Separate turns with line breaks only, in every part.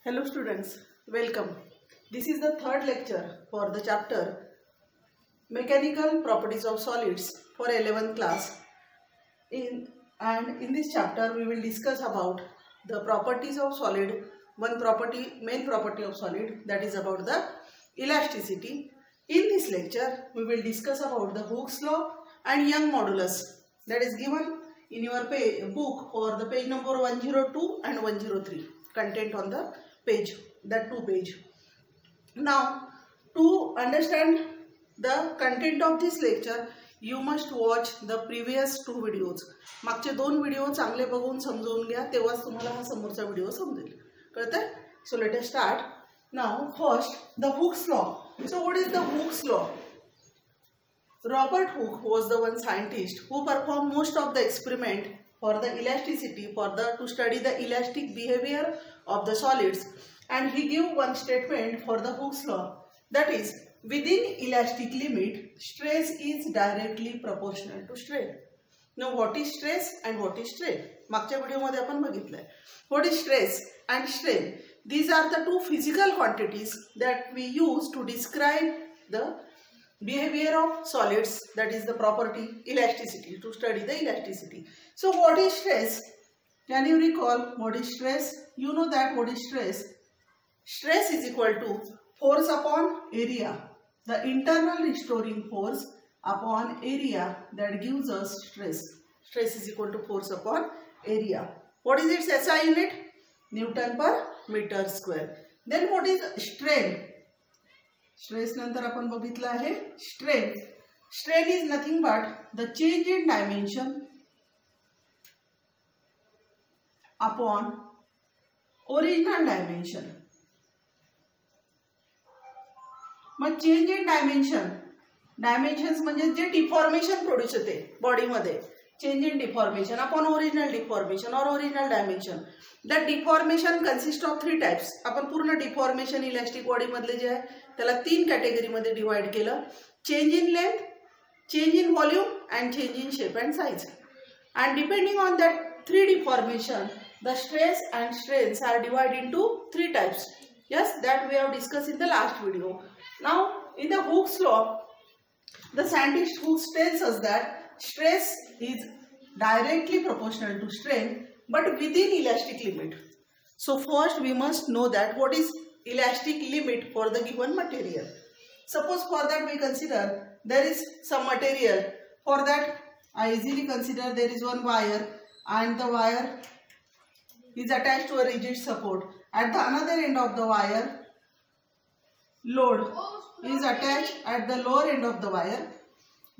Hello students, welcome. This is the third lecture for the chapter Mechanical Properties of Solids for 11th class. In this chapter we will discuss about the properties of solid. One property, main property of solid, that is about the elasticity. In this lecture we will discuss about the Hooke's law and Young modulus, that is given in your book for the page number 102 and 103. Content on the page, that 2 page. Now to understand the content of this lecture you must watch the previous 2 videos. मागचे 2 video चांगले बघून समजून घ्या, तेव्हाच तुम्हाला हा समोरचा video समजेल. कळतंय? So let us start. Now first the Hooke's law. So what is the Hooke's law? Robert Hooke was the one scientist who performed most of the experiment for the elasticity, to study the elastic behavior of the solids, and he gave one statement for the Hooke's law, that is, within elastic limit stress is directly proportional to strain. Now what is stress and what is strain? मागच्या व्हिडिओमध्ये आपण बघितलंय. What is stress and strain? These are the two physical quantities that we use to describe the behavior of solids, that is the property elasticity, to study the elasticity. So what is stress? Can you recall what is stress? You know that what is stress? Stress is equal to force upon area, the internal restoring force upon area, that gives us stress. Stress is equal to force upon area. What is its SI unit? Newton per meter square. Then what is strain? Stress नंतर आपण बघितलं आहे strain. Strain is nothing but the change in dimension upon original dimension. मग change in dimensions म्हणजे जे deformation produce होते बॉडीमध्ये, change in deformation upon original deformation और original dimension. That deformation consist of 3 types. आपण पूर्ण डिफॉर्मेशन इलास्टिक बॉडी मधले जे आहे त्याला 3 कॅटेगरीमध्ये डिवाइड केलं. Change in length, change in volume and change in shape and size. And depending on that 3 deformation the stress and strains are divided into 3 types. Yes, that we have discussed in the last video. Now in the Hooke's law, the scientist Hooke tells us that stress is directly proportional to strain but within elastic limit. So first we must know that what is elastic limit for the given material. Suppose for that we consider there is some material. For that I easily consider there is one wire and the wire is attached to a rigid support. At the another end of the wire, load is attached at the lower end of the wire.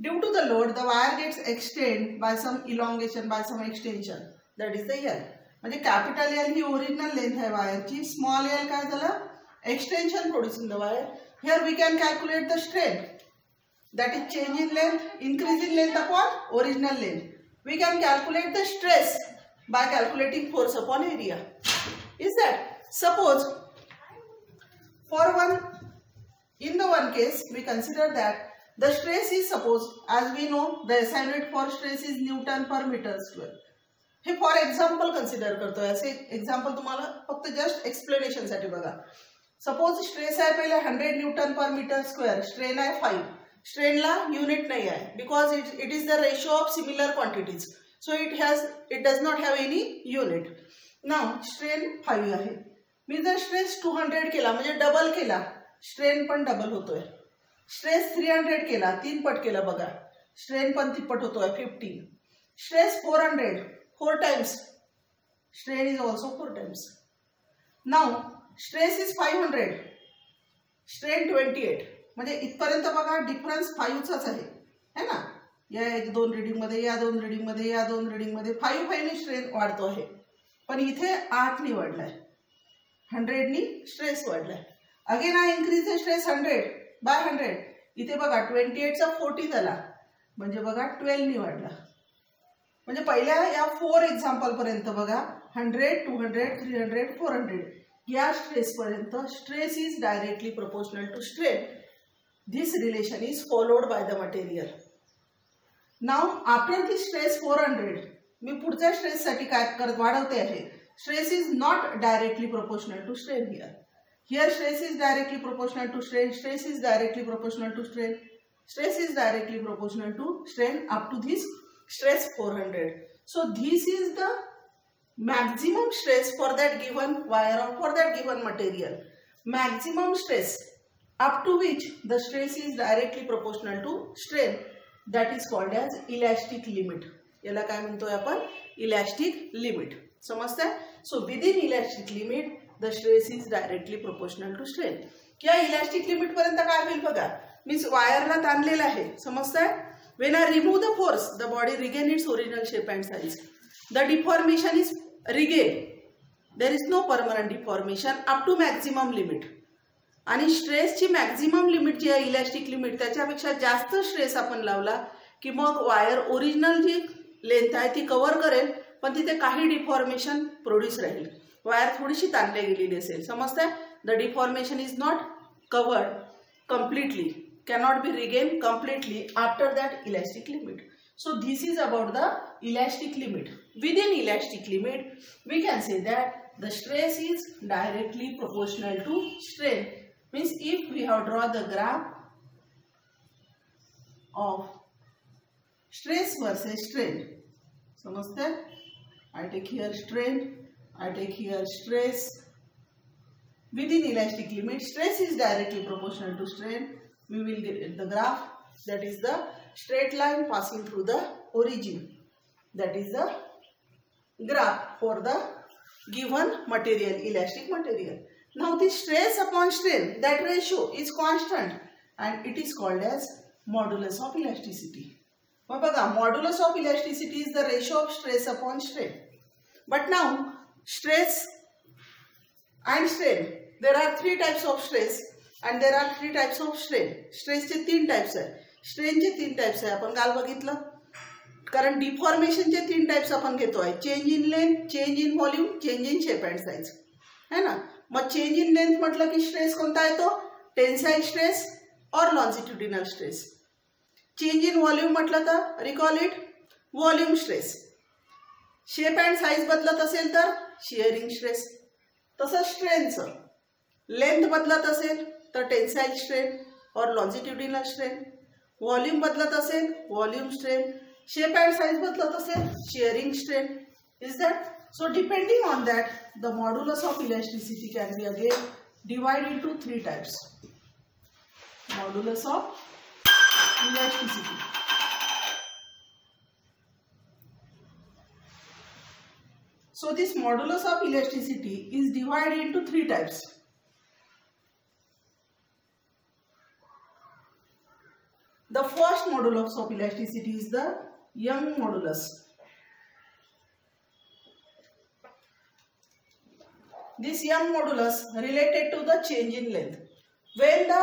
Due to the load, the wire gets extended by some elongation, by some extension. That is the L. म्हणजे capital L ही original length है wire ची, small L काय झालं? Extension producing the wire. Here we can calculate the strain. That is change in length, increase in length upon original length. We can calculate the stress by calculating force upon area. Is that? Suppose in the one case we consider that the stress is, suppose as we know the SI unit for stress is Newton per meter square. हे for example consider करतोय. असे example तुम्हाला फक्त just explanation साठी बघा. Suppose stress आहे पहिले 100 Newton पर मीटर स्क्वेअर, स्ट्रेन आहे 5. स्ट्रेनला युनिट नाही आहे because it is the ratio of similar quantities. So it does not have any unit. Now strain 5 आहे. मी जर स्ट्रेस 200 केला म्हणजे डबल केला, स्ट्रेन पण डबल होतोय. स्ट्रेस 300 केला, 3 पट केला बघा, स्ट्रेन पण तिप्पट होतोय 15. Stress 400, 4 times, strain is also 4 times. Now stress is 500, strain 28. म्हणजे इथपर्यंत बघा डिफरन्स 5चाच आहे, है ना? या 2 रीडिंग मध्ये, या 2 रीडिंग मध्ये, या 2 रीडिंग मध्ये 5 ने स्ट्रेन वाढतो आहे. पण इथे 8 ने वाढलाय, 100 नी स्ट्रेस वाढलाय. अगेन हा इन्क्रीज द स्ट्रेस 100/100. इथे बघा 28 चा 40 झाला म्हणजे बघा 12 नी वाढला. म्हणजे पहिल्या या 4 एक्झाम्पल पर्यंत बघा 100, 200, 300, 400 या स्ट्रेस पर्यंत stress is directly proportional to strain. This relation is followed by the material. Now after this stress 400 मी पुढच्या स्ट्रेस साठी काय करत वाढवते आहे, stress is not directly proportional to strain here. Here stress is directly proportional to strain, stress is directly proportional to strain, stress is directly proportional to strain up to this stress 400. So this is the maximum stress for that given wire or for that given material. Maximum stress up to which the stress is directly proportional to strain, that is called as elastic limit. याला काय म्हणतोय आपण? Elastic limit. समजताय? So within elastic limit the stress is directly proportional to strain. क्या elastic limit पर्यंत काय होईल बघा? Means वायरला ताणलेला आहे. समजताय? When I remove the force, the body regain its original shape and size. The deformation is regained. There is no permanent deformation up to maximum limit. आणि स्ट्रेसची maximum limit जी आहे elastic limit त्याच्यापेक्षा जास्त stress आपण लावला की मग wire original जी length आहे ती कव्हर करेल, पण तिथे काही डिफॉर्मेशन प्रोड्यूस राहील. वायर थोडीशी ताणली गेलेली असेल. समजताय? The deformation is not covered completely, cannot be regained completely after that elastic limit. So this is about the elastic limit. Within elastic limit we can say that the stress is directly proportional to strain. Means if we have drawn the graph of stress versus strain, समझते? I take here strain, I take here stress. Within elastic limit, stress is directly proportional to strain. We will get the graph, that is the straight line passing through the origin. That is the graph for the given material, elastic material. Now the stress upon strain, that ratio is constant and it is called as modulus of elasticity. बघा, modulus of elasticity is the ratio of stress upon strain. But now stress and strain, there are three types of stress and there are three types of strain. Stress चे तीन types आहे, strain चे तीन types आहे. आपण काल बघितलं, कारण डिफॉर्मेशन चे तीन टाइप्स आपण घेतोय. Change in length, change in volume, change in shape and size, है ना. मग चेंज इन लेंथ म्हटलं की स्ट्रेस कोणता येतो? टेन्साइल स्ट्रेस और longitudinal stress. Change in volume म्हटलं तर recall it volume stress. Shape and size बदलत असेल तर शियरिंग स्ट्रेस. तसंच स्ट्रेनचं लेंथ बदलत असेल तर टेन्साइल स्ट्रेन और लॉन्जिट्युडिनल स्ट्रेन. व्हॉल्यूम बदलत असेल volume strain. Shape and size बदलत असेल shearing strain. Is that? So depending on that, the modulus of elasticity can be again divided into three types. Modulus of elasticity. So this modulus of elasticity is divided into three types. The first modulus of elasticity is the Young modulus. This Young modulus related to the change in length. When the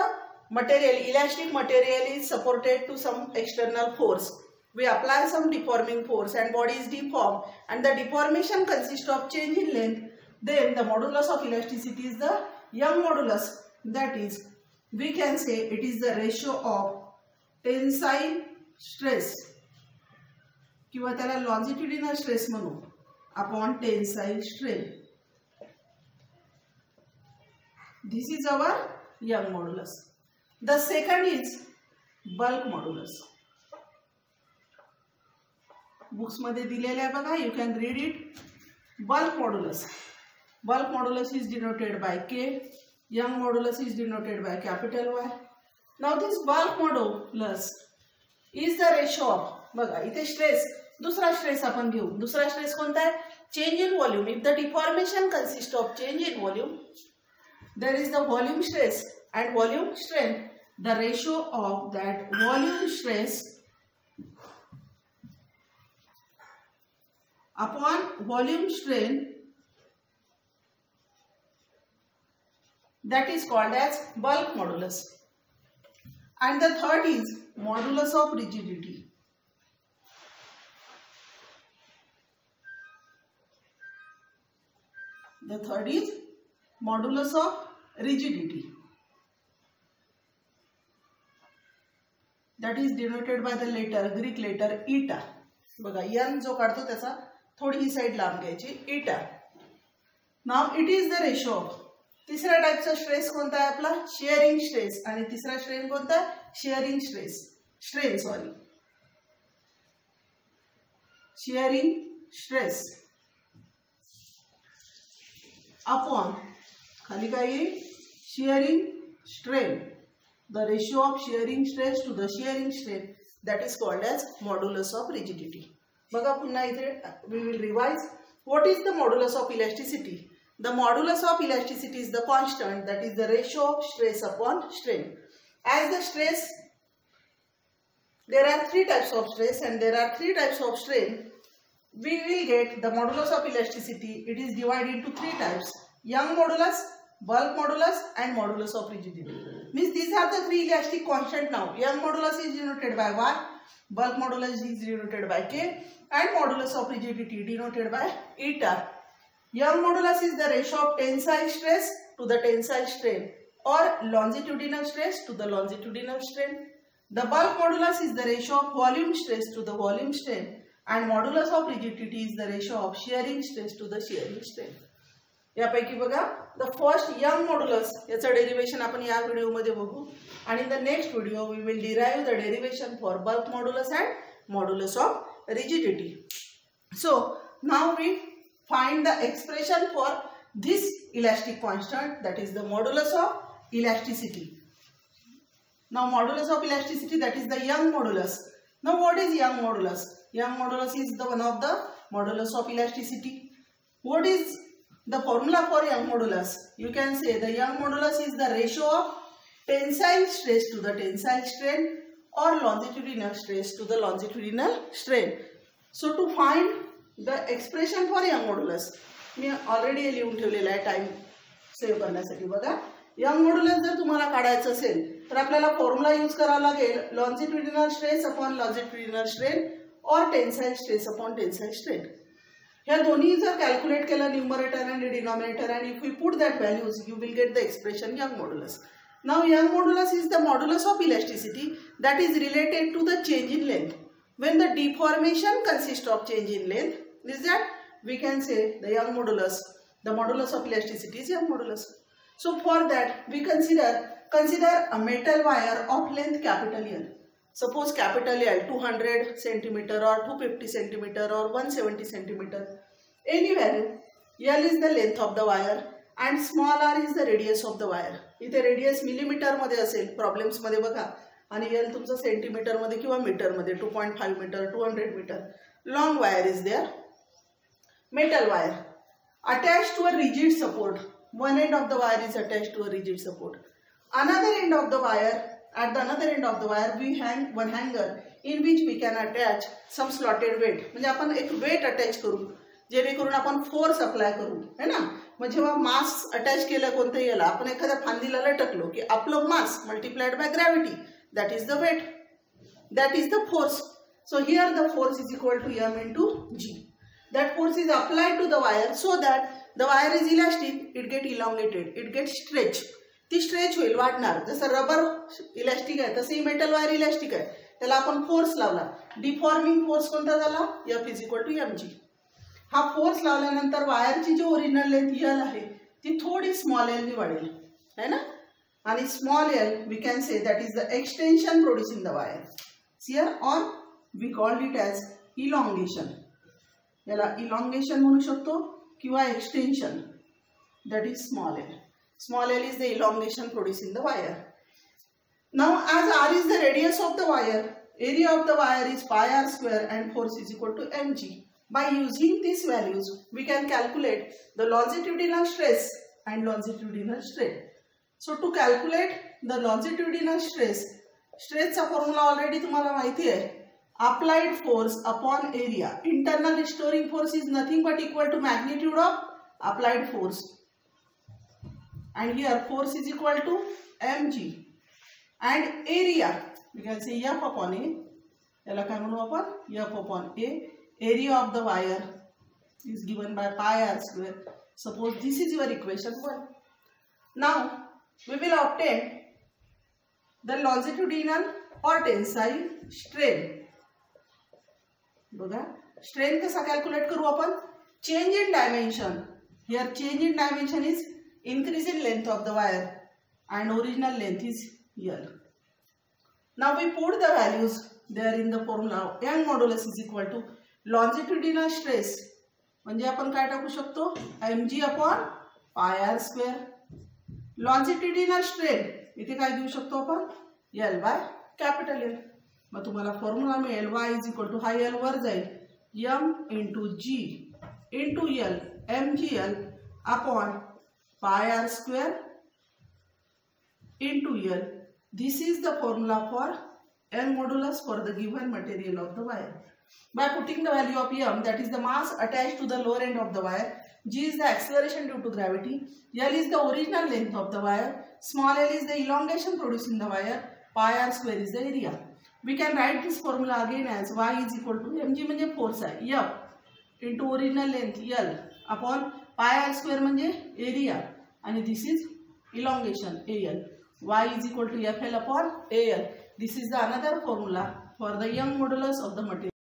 material, elastic material is supported to some external force, we apply some deforming force and body is deformed and the deformation consists of change in length, then the modulus of elasticity is the Young modulus. That is, we can say it is the ratio of tensile stress किंवा त्याला longitudinal stress म्हणू upon tensile strain. This is our Young modulus. The second is bulk modulus. Books मध्ये दिलेले आहे बघा, you can read it. Bulk modulus. Bulk modulus is denoted by K. Young modulus is denoted by capital Y. Now this bulk modulus is the ratio of, बघा इथे stress, दूसरा stress आपण घेऊ. दूसरा स्ट्रेस कोणता आहे? Change in volume. If the deformation consist of change in volume, there is the volume stress and volume strain. The ratio of that volume stress upon volume strain, that is called as bulk modulus. And the third is modulus of rigidity. The third is modulus of rigidity. That is denoted by the letter, Greek letter eta. बघा n जो काढतो त्याचा थोडी ही side लांब घ्यायची, eta. Now it is the ratio of, तिसऱ्या टाइपचा stress कोणता आहे आपला, शेअरिंग स्ट्रेस, आणि तिसरा स्ट्रेन कोणता आहे, shearing strain shearing stress upon खाली काय येईल, shearing strain, the ratio of shearing stress to the shearing strain, that is called as modulus of rigidity. बघा पुन्हा इथे we will revise. What is the modulus of elasticity? The modulus of elasticity is the constant, that is the ratio of stress upon strain. As the stress, there are three types of stress and there are three types of strain. We will get the modulus of elasticity. It is divided into three types: Young modulus, bulk modulus, and modulus of rigidity. Means these are the three elastic constant now. Young modulus is denoted by Y, bulk modulus is denoted by K, and modulus of rigidity denoted by eta. Young modulus is the ratio of tensile stress to the tensile strain or longitudinal stress to the longitudinal strain. The bulk modulus is the ratio of volume stress to the volume strain, and modulus of rigidity is the ratio of shearing stress to the shearing strain. यापैकी बघा, the first Young modulus याचं derivation आपण या व्हिडिओमध्ये बघू, आणि the next video we will derive the derivation for bulk modulus and modulus of rigidity. So now we find the expression for this elastic constant, that is the modulus of elasticity. Now modulus of elasticity, that is the Young modulus. Now what is Young modulus? Young modulus is the one of the modulus of elasticity. What is the formula for young modulus? You can say the young modulus is the ratio of tensile stress to the tensile strain or longitudinal stress to the longitudinal strain. So to find the expression for young modulus, me already लिहून ठेवलेला आहे time save करण्यासाठी. बघा, young modulus जर तुम्हाला काढायचं असेल तर आपल्याला फॉर्म्युला यूज करावा लागेल, longitudinal stress upon longitudinal strain और tensile stress upon tensile strain. ह्या दोन्ही जर कॅल्क्युलेट केलं न्यूमरेटर आणि denominator, and if we put that values you will get the expression young modulus. Now young modulus is the modulus of elasticity that is related to the change in length. When the deformation consists of change in length, is that we can say the young modulus, the modulus of elasticity is young modulus. So for that we consider a metal wire of length capital L. Suppose capital L 200 centimeter or 250 centimeter or 170 centimeter, any value. L is the length of the wire and small r is the radius of the wire. इथे radius millimeter मध्ये असेल problems मध्ये बघा, आणि L तुमचं centimetre मध्ये किंवा metre मध्ये, 2.5 metre, 200 metre. Long wire is there, metal wire attached to a rigid support. One end of the wire is attached to a rigid support. Another end of the wire, at the another end of the wire we hang one hanger in which we can attach some slotted weight. म्हणजे आपण एक wait attach करू जेणेकरून आपण force apply करू, है ना. मग जेव्हा मास अटॅच केलं कोणत्याही याला, आपण एखाद्या फांदीला लटकलो की आपलं mass multiplied by gravity, that is the weight, that is the force. So here the force is equal to m into g. That force is applied to the wire so that the wire is elastic, it get elongated, it gets stretched. ती stretch होईल, वाढणार. जसं rubber elastic आहे तसंही metal wire elastic आहे, त्याला आपण force लावला, डिफॉर्मिंग फोर्स कोणता झाला, F is equal to mg. हा फोर्स लावल्यानंतर वायरची जी ओरिजिनल लेंथ L आहे ती थोडी स्मॉल L नी वाढेल, है ना. आणि small L we can say that is the extension produce in the wire here, और we called it as elongation. याला इलॉंगेशन म्हणू शकतो किंवा extension, that is small L. Small l is the elongation produced in the wire. Now as r is the radius of the wire, area of the wire is pi r square and force is equal to mg. By using these values we can calculate the longitudinal stress and longitudinal strain. So to calculate the longitudinal stress, चा formula already तुम्हाला माहिती आहे, applied force upon area. Internal restoring force is nothing but equal to magnitude of applied force. And here force is equal to mg, and area we can say F upon A. याला काय म्हणू आपण, F upon A. Area of the wire is given by pi r square. Suppose this is your equation 1. Now we will obtain the longitudinal or tensile strain. बघा, strain कसा calculate करू आपण, change in dimension. Here change in dimension is increase in length of the wire and original length is L. Now we put the values there in the formula. Young modulus is equal to longitudinal stress म्हणजे आपण काय टाकू शकतो mg upon pi r square. longitudinal strain इथे काय देऊ शकतो आपण L by capital L. मग तुम्हाला फॉर्म्युला मिळेल y is equal to हा L वर जाईल m into g into L mgl upon pi r square into L. This is the formula for Young modulus for the given material of the wire. By putting the value of m, that is the mass attached to the lower end of the wire, g is the acceleration due to gravity, L is the original length of the wire, small l is the elongation produced in the wire, pi r square is the area. We can write this formula again as y is equal to mg म्हणजे force आहे f into original length L upon pi r square म्हणजे area आणि this is elongation AL. Y is equal to FL upon AL. This is the another formula for the Young modulus of the material.